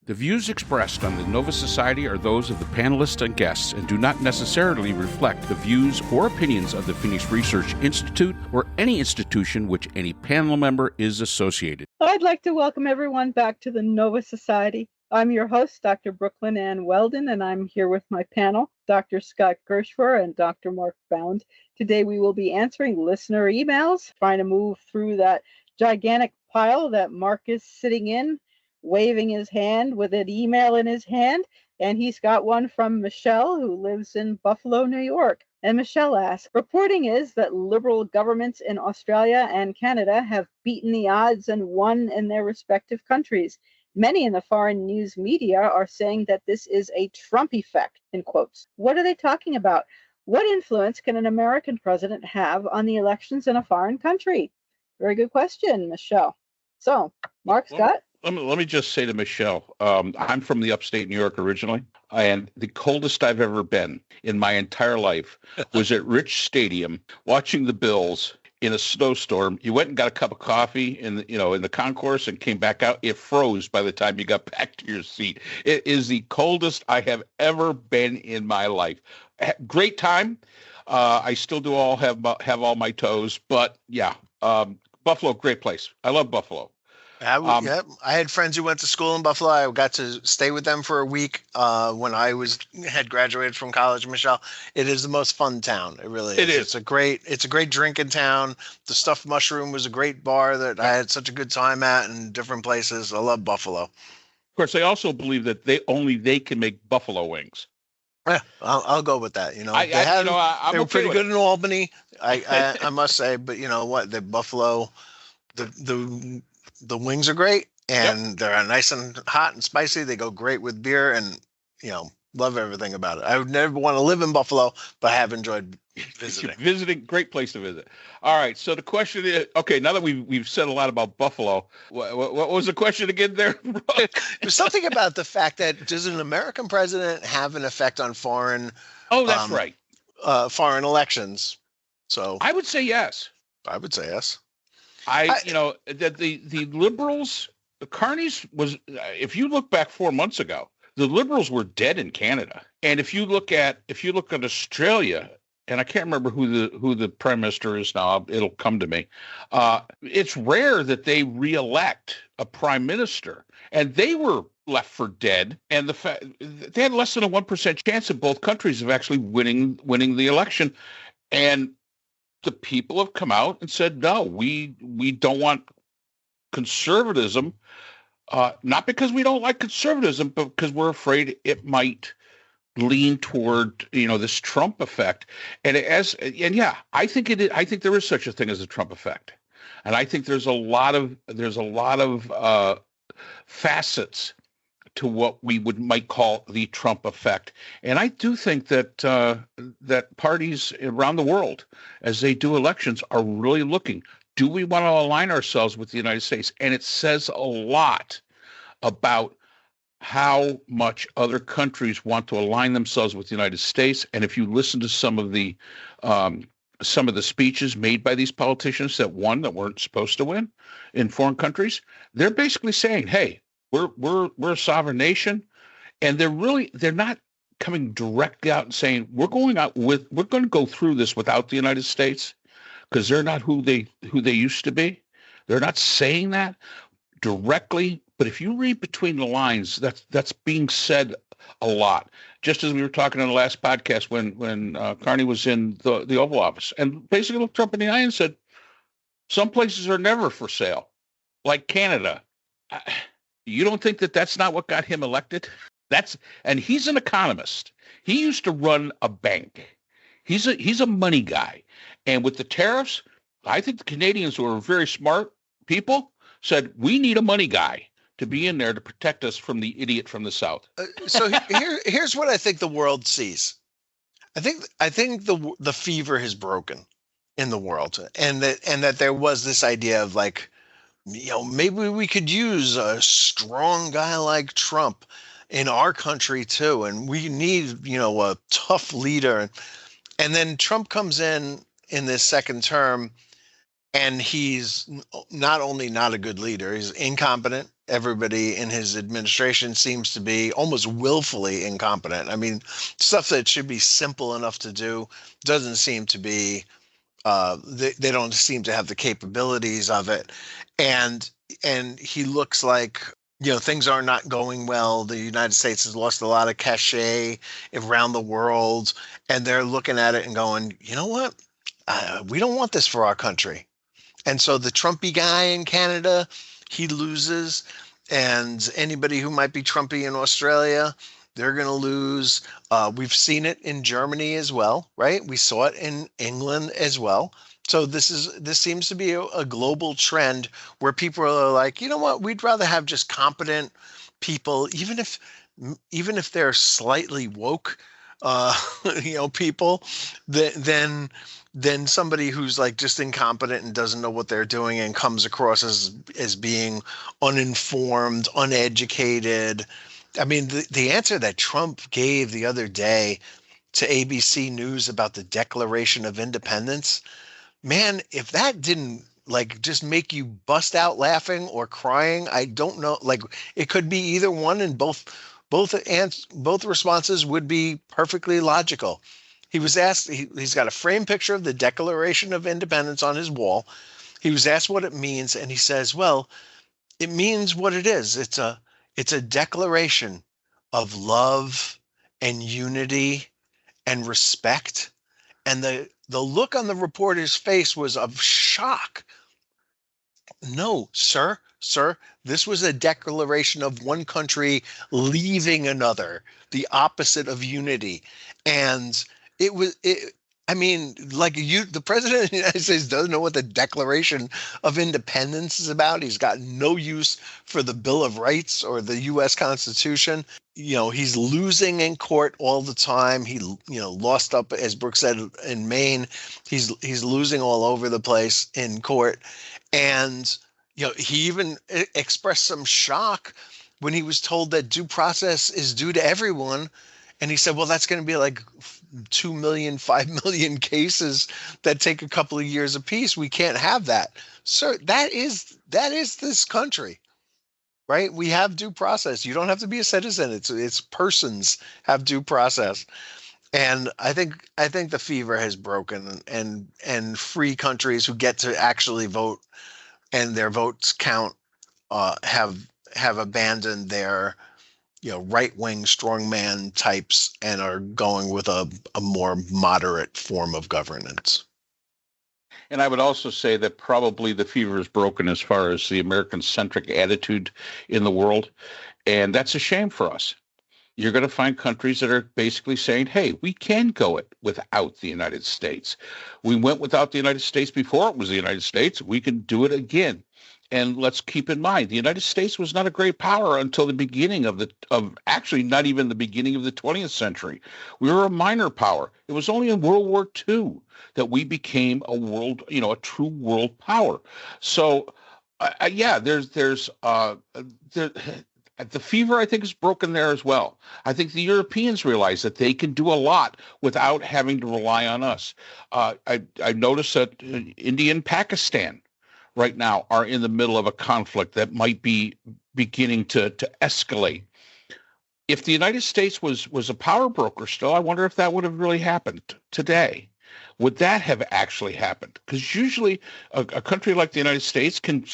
The views expressed on the Nova Society are those of the panelists and guests and do not necessarily reflect the views or opinions of the Phoenix Research Institute or any institution which any panel member is associated. I'd like to welcome everyone back to the Nova Society. I'm your host, Dr. Brooklyn Ann Weldon, and I'm here with my panel, Dr. Scott Gershwer and Dr. Mark Bound. Today we will be answering listener emails, trying to move through that gigantic pile that Mark is sitting in, waving his hand with an email in his hand, and he's got one from Michelle, who lives in Buffalo, New York. And Michelle asks, reporting is that liberal governments in Australia and Canada have beaten the odds and won in their respective countries. Many in the foreign news media are saying that this is a Trump effect, in quotes. What are they talking about? What influence can an American president have on the elections in a foreign country? Very good question, Michelle. So, Mark, Scott? Let me just say to Michelle, I'm from the upstate New York originally, and the coldest I've ever been in my entire life was at Rich Stadium watching the Bills in a snowstorm. You went and got a cup of coffee in the concourse and came back out. It froze by the time you got back to your seat. It is the coldest I have ever been in my life. Great time. I still do have all my toes, but yeah, Buffalo, great place. I love Buffalo. I had friends who went to school in Buffalo. I got to stay with them for a week when I had graduated from college. Michelle, it is the most fun town. It really is. It is. It's a great drinking town. The Stuffed Mushroom was a great bar that I had such a good time at in different places. I love Buffalo. Of course, they also believe that they can make buffalo wings. Yeah, I'll go with that. They were pretty good in Albany. I must say, but you know what? The Buffalo, the wings are great, and they're nice and hot and spicy. They go great with beer, and love everything about it. I would never want to live in Buffalo, but I have enjoyed visiting. Great place to visit. All right, so the question is, okay, now that we've said a lot about Buffalo, what was the question again there? There's something about the fact that does an American president have an effect on foreign? Oh, that's right. Foreign elections. So I would say yes. I would say yes. That the liberals, the Carneys was, if you look back 4 months ago, the liberals were dead in Canada. And if you look at Australia, and I can't remember who the prime minister is now, it'll come to me. It's rare that they reelect a prime minister, and they were left for dead. And the fact they had less than a 1% chance in both countries of actually winning the election, and the people have come out and said, no, we don't want conservatism, not because we don't like conservatism, but because we're afraid it might lean toward, this Trump effect. I think it is. I think there is such a thing as a Trump effect. And I think there's a lot of facets to what we might call the Trump effect. And I do think that that parties around the world, as they do elections, are really looking, do we want to align ourselves with the United States? And it says a lot about how much other countries want to align themselves with the United States. And if you listen to some of the speeches made by these politicians that weren't supposed to win in foreign countries, they're basically saying, hey, we're a sovereign nation, and they're not coming directly out and saying we're going to go through this without the United States, because they're not who they used to be. They're not saying that directly, but if you read between the lines, that's being said a lot. Just as we were talking in the last podcast when Carney was in the Oval Office, and basically looked Trump in the eye and said, some places are never for sale, like Canada. You don't think that's not what got him elected? And he's an economist. He used to run a bank. He's a money guy. And with the tariffs, I think the Canadians, who are very smart people, said, we need a money guy to be in there to protect us from the idiot from the South. So here's what I think the world sees. I think the fever has broken in the world, and that there was this idea of like, maybe we could use a strong guy like Trump in our country too, and we need a tough leader. And then Trump comes in this second term, and he's not only not a good leader, he's incompetent. everybody in his administration seems to be almost willfully incompetent. I mean, stuff that should be simple enough to do doesn't seem to be. They don't seem to have the capabilities of it, and he looks like, things are not going well. The United States has lost a lot of cachet around the world, and they're looking at it and going, you know what? We don't want this for our country. And so the Trumpy guy in Canada, he loses, and anybody who might be Trumpy in Australia, they're going to lose. We've seen it in Germany as well, right? We saw it in England as well. So this seems to be a global trend where people are like, you know what? We'd rather have just competent people, even if they're slightly woke, people, than somebody who's like just incompetent and doesn't know what they're doing and comes across as being uninformed, uneducated. I mean, the answer that Trump gave the other day to ABC News about the Declaration of Independence, man, if that didn't like just make you bust out laughing or crying, I don't know. Like, it could be either one, and both responses would be perfectly logical. He was asked, he's got a framed picture of the Declaration of Independence on his wall. He was asked what it means, and he says, well, it means what it is. It's a declaration of love and unity and respect. And the look on the reporter's face was of shock. No, sir, this was a declaration of one country leaving another, the opposite of unity. And I mean, like, the president of the United States doesn't know what the Declaration of Independence is about. He's got no use for the Bill of Rights or the U.S. Constitution. He's losing in court all the time. He, lost up, as Brooke said, in Maine. He's losing all over the place in court. And, he even expressed some shock when he was told that due process is due to everyone. And he said, well, that's going to be like 2 million, 5 million cases that take a couple of years apiece. We can't have that. Sir, that is this country, right? We have due process. You don't have to be a citizen. It's persons have due process. And I think the fever has broken, and free countries who get to actually vote and their votes count have abandoned their right-wing strongman types and are going with a more moderate form of governance. And I would also say that probably the fever is broken as far as the American-centric attitude in the world. And that's a shame for us. You're going to find countries that are basically saying, hey, we can go it without the United States. We went without the United States before it was the United States. We can do it again. And let's keep in mind, the United States was not a great power until the beginning of actually not even the beginning of the 20th century. We were a minor power. It was only in World War II that we became a true world power. So, the fever, I think, is broken there as well. I think the Europeans realize that they can do a lot without having to rely on us. I noticed that India and Pakistan right now are in the middle of a conflict that might be beginning to escalate. If the United States was a power broker still, I wonder if that would have really happened today. Would that have actually happened? Because usually a country like the United States can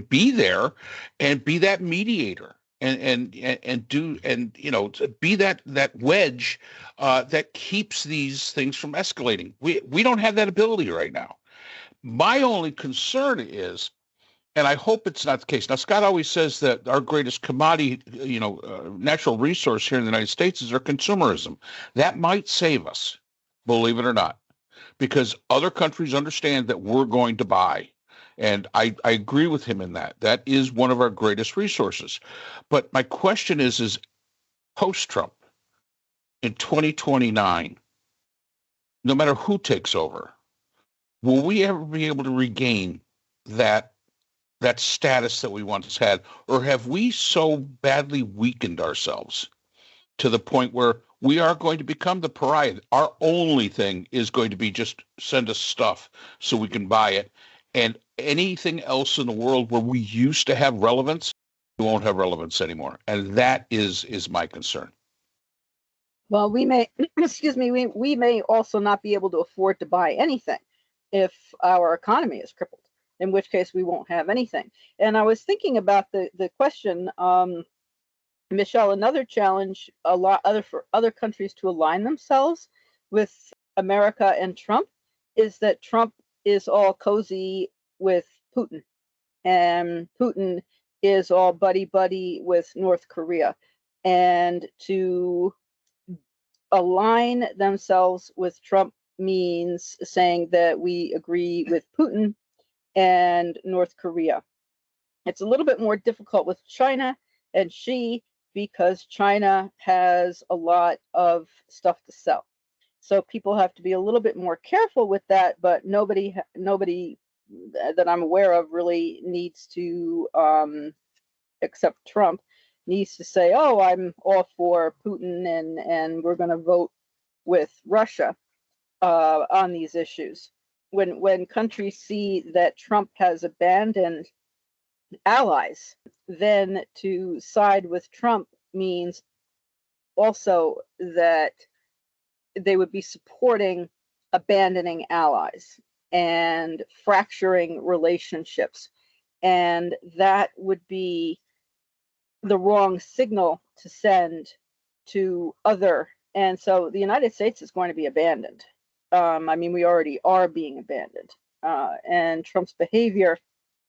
be there and be that mediator and be that wedge that keeps these things from escalating. We don't have that ability right now. My only concern is, and I hope it's not the case. Now, Scott always says that our greatest commodity, natural resource here in the United States is our consumerism. That might save us, believe it or not, because other countries understand that we're going to buy. And I agree with him in that. That is one of our greatest resources. But my question is post-Trump, in 2029, no matter who takes over, will we ever be able to regain that status that we once had? Or have we so badly weakened ourselves to the point where we are going to become the pariah? Our only thing is going to be just send us stuff so we can buy it. And anything else in the world where we used to have relevance, we won't have relevance anymore. And that is my concern. Well, we may, excuse me, we may also not be able to afford to buy anything if our economy is crippled, in which case we won't have anything. And I was thinking about the question, Michelle, another challenge for other countries to align themselves with America and Trump is that Trump is all cozy with Putin, and Putin is all buddy with North Korea. And to align themselves with Trump means saying that we agree with Putin and North Korea. It's a little bit more difficult with China and Xi because China has a lot of stuff to sell. So people have to be a little bit more careful with that, but nobody that I'm aware of really needs to, except Trump, needs to say, "Oh, I'm all for Putin and we're going to vote with Russia on these issues." When countries see that Trump has abandoned allies, then to side with Trump means also that they would be supporting abandoning allies and fracturing relationships. And that would be the wrong signal to send to other. And so the United States is going to be abandoned. I mean, we already are being abandoned. And Trump's behavior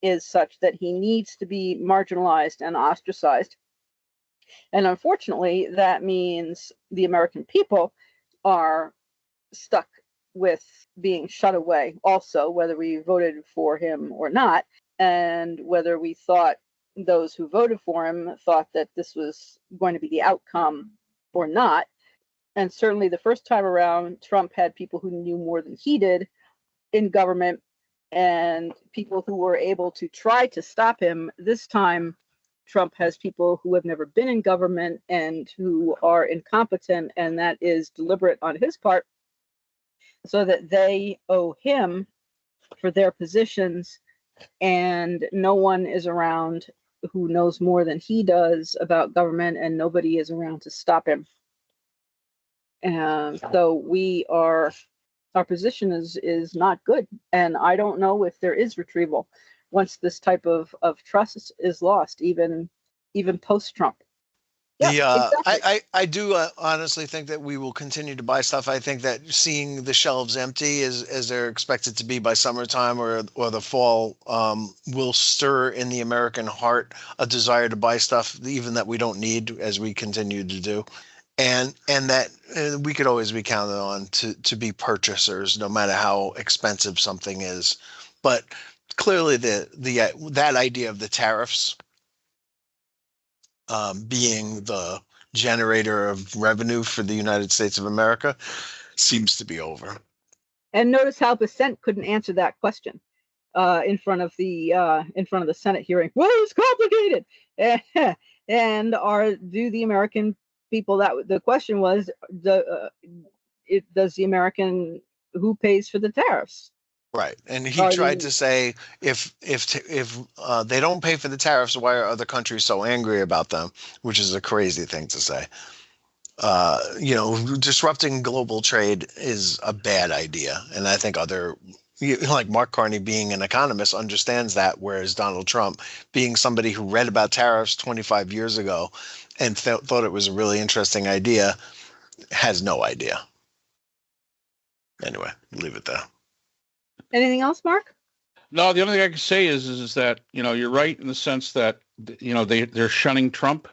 is such that he needs to be marginalized and ostracized. And unfortunately, that means the American people are stuck with being shut away also, whether we voted for him or not, and whether we thought those who voted for him thought that this was going to be the outcome or not. And certainly the first time around, Trump had people who knew more than he did in government and people who were able to try to stop him. This time, Trump has people who have never been in government and who are incompetent, and that is deliberate on his part, so that they owe him for their positions, and no one is around who knows more than he does about government, and nobody is around to stop him. And so our position is not good, and I don't know if there is retrieval once this type of trust is lost, even post-Trump. Yeah, exactly. I do honestly think that we will continue to buy stuff. I think that seeing the shelves empty as they're expected to be by summertime or the fall will stir in the American heart a desire to buy stuff even that we don't need, as we continue to do. And that we could always be counted on to be purchasers, no matter how expensive something is. But clearly, that idea of the tariffs being the generator of revenue for the United States of America seems to be over. And notice how Bissent couldn't answer that question in front of the Senate hearing. Well, it's complicated. And do the American people, that the question was, does the American, who pays for the tariffs? Right, and he tried to say if they don't pay for the tariffs, why are other countries so angry about them? Which is a crazy thing to say. Disrupting global trade is a bad idea, and I think like Mark Carney, being an economist, understands that, whereas Donald Trump, being somebody who read about tariffs 25 years ago and thought it was a really interesting idea, has no idea. Anyway, leave it there. Anything else, Mark? No, the only thing I can say is that, you're right in the sense that, they're shunning Trump,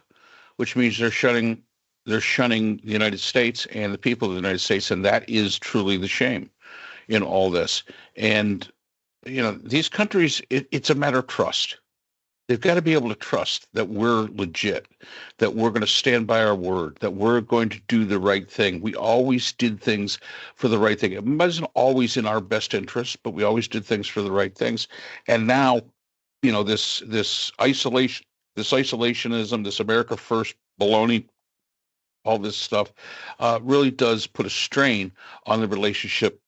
which means they're shunning the United States and the people of the United States. And that is truly the shame in all this. And, these countries, it's a matter of trust. They've got to be able to trust that we're legit, that we're going to stand by our word, that we're going to do the right thing. We always did things for the right thing. It wasn't always in our best interest, but we always did things for the right things. And now, this isolationism, this America First baloney, all this stuff really does put a strain on the relationship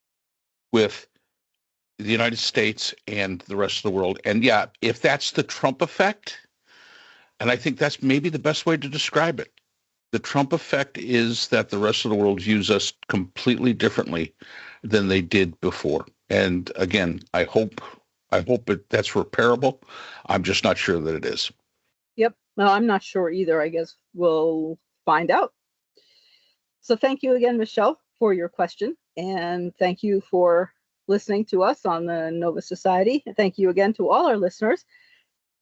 with the United States and the rest of the world. And yeah, if that's the Trump effect, and I think that's maybe the best way to describe it. The Trump effect is that the rest of the world views us completely differently than they did before. And again, I hope that's repairable. I'm just not sure that it is. Yep. Well, I'm not sure either. I guess we'll find out. So thank you again, Michelle, for your question. And thank you for listening to us on the Nova Society. Thank you again to all our listeners.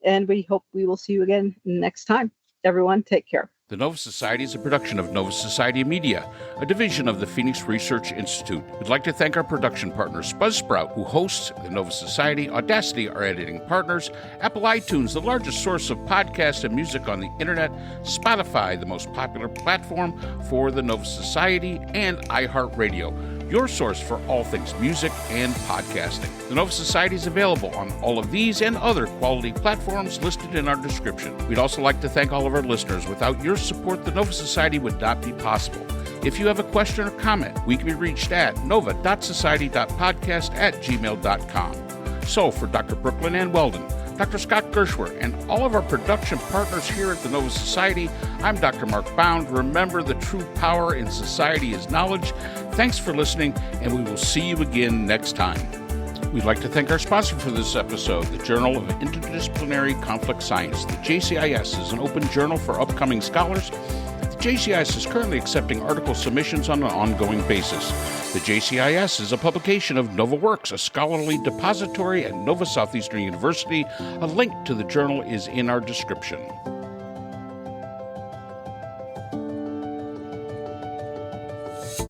And we hope we will see you again next time. Everyone, take care. The Nova Society is a production of Nova Society Media, a division of the Phoenix Research Institute. We'd like to thank our production partners, Buzzsprout, who hosts the Nova Society, Audacity, our editing partners, Apple iTunes, the largest source of podcasts and music on the internet, Spotify, the most popular platform for the Nova Society, and iHeartRadio, your source for all things music and podcasting. The Nova Society is available on all of these and other quality platforms listed in our description. We'd also like to thank all of our listeners. Without your support, the Nova Society would not be possible. If you have a question or comment, we can be reached at nova.society.podcast@gmail.com. So for Dr. Brooklyn Ann Weldon, Dr. Scott Gershwer, and all of our production partners here at the Nova Society, I'm Dr. Mark Bound. Remember, the true power in society is knowledge. Thanks for listening, and we will see you again next time. We'd like to thank our sponsor for this episode, the Journal of Interdisciplinary Conflict Science. The JCIS is an open journal for upcoming scholars. The JCIS is currently accepting article submissions on an ongoing basis. The JCIS is a publication of NovaWorks, a scholarly depository at Nova Southeastern University. A link to the journal is in our description.